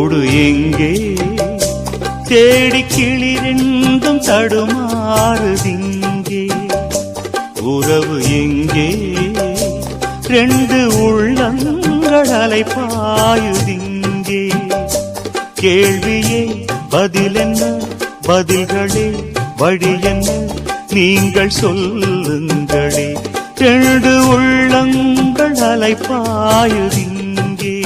கூடு எங்கே தேடி கிளி ரெண்டும் தடுமாறுதிங்கே உறவு எங்கே ரெண்டு உள்ளங்கள் அலைபாயுதிங்கே கேள்வியே பதில் என்ன பதில்களே வழி என்ன நீங்கள் சொல்லுங்களே ரெண்டு உள்ளங்கள் அலைபாயுதிங்கே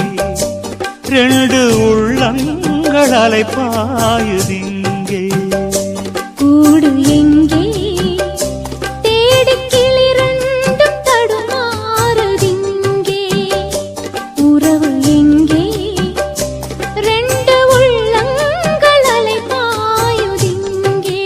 ரெண்டு உள்ளங்கள் அலைபாயுதிங்கே கூடு எங்கே தேடி கிளி ரெண்டும் தடுமாறுதிங்கே உறவு எங்கே ரெண்டு உள்ளங்கள் அலைபாயுதிங்கே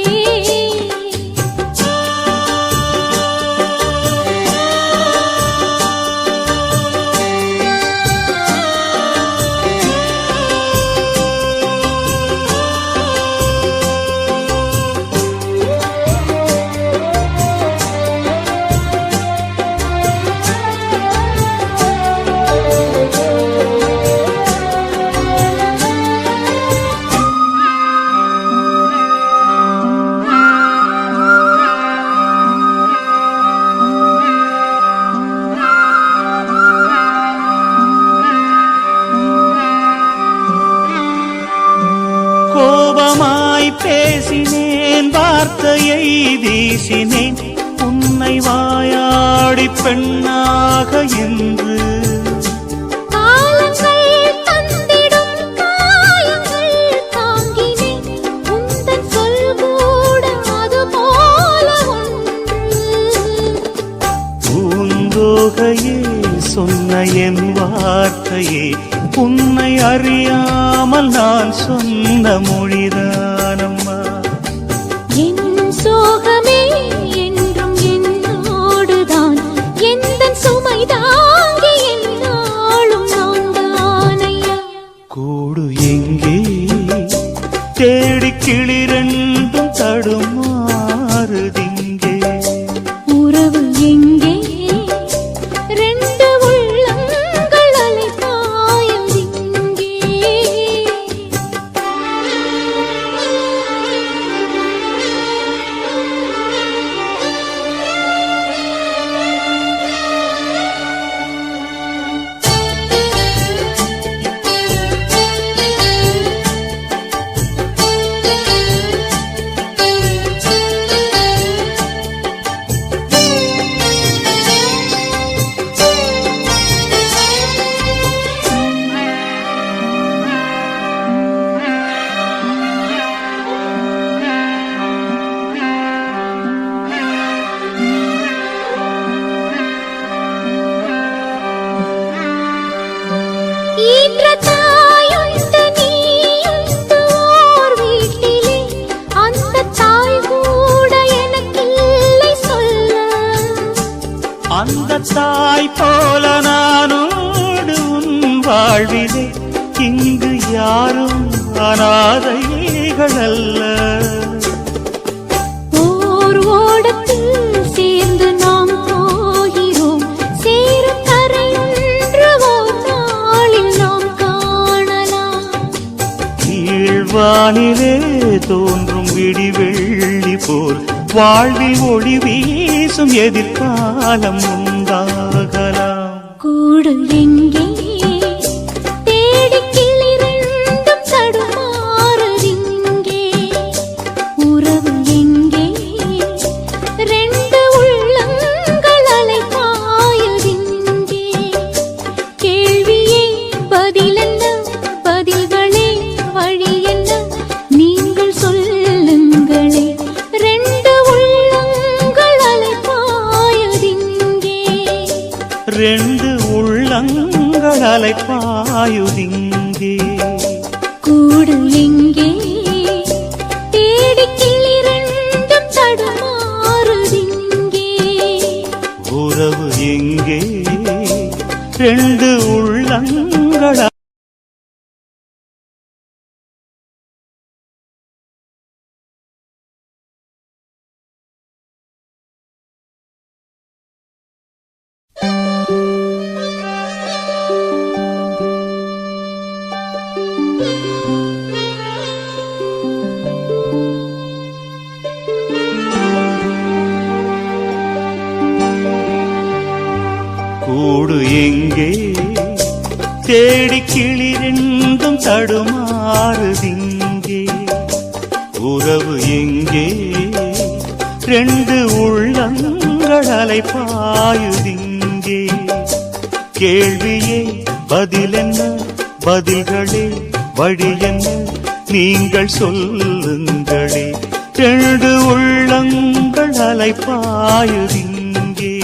கோபமாய் பேசினேன் வார்த்தையை வீசினேன் உன்னை வாயாடி பெண்ணாக என்று காலங்கள் தந்திடும் காயங்கள் தாங்கினேன் உந்தன் சொல் கூட அது போல ஒன்று பூந்தோகையே சொன்ன என் வார்த்தையே உன்னை அறியாமல் நான் சொன்ன மொழிதானம்மா என் சோகமே என்றும் என்னோடுதான் எந்தன் சுமை தாங்கி என்னாலும் நான் தானையா கூடு எங்கே தேடி கிளி ரெண்டும் தடுமாறுதிங்கே உறவு எங்கே ரெண்டு உள்ளங்கள் அலைபாயுதிங்கே ஈன்ற தாயுண்டு நீயுண்டு ஓர் வீட்டிலே அந்த தாய் கூட எனக்கில்லை சொல்ல அந்த தாய் போல நானோடு உன் வாழ்விலே இங்கு யாரும் அநாதைகள் அல்ல ஓர் ஓடத்தில் சேர்ந்து நாம் போகிறோம் சேரும் கரையொன்று ஓர் நாளில் நாம் காணலாம் கீழ்வானிலே தோன்றும் விடிவெள்ளி போல் வாழ்வில் ஒளி வீசும் எதிர்காலம் உண்டாகலாம் கூடு எங்கே தேடி கிளி ரெண்டும் தடுமாறுதிங்கே உறவு எங்கே ரெண்டு உள்ளங்கள் அலைபாயுதிங்கே கேள்வியே பதில் என்ன பதில்களே வழி என்ன நீங்கள் சொல்லுங்களே ரெண்டு உள்ளங்கள் அலைபாயுதிங்கே ரெண்டு உள்ளங்கள் அலைபாயுதிங்கே கூடு எங்கே தேடி கிளி ரெண்டும் தடுமாறுதிங்கே உறவு எங்கே ரெண்டு உள்ளங்கள் எங்கே தேடி கிளிரெண்டும் தடுமாறுதிங்கே உறவு எங்கே ரெண்டு உள்ளங்கள் அலைபாயுதிங்கே கேள்வியே பதிலென்ன பதில்களே வழி என்ன நீங்கள் சொல்லுங்களே ரெண்டு உள்ளங்கள் அலைபாயுதிங்கே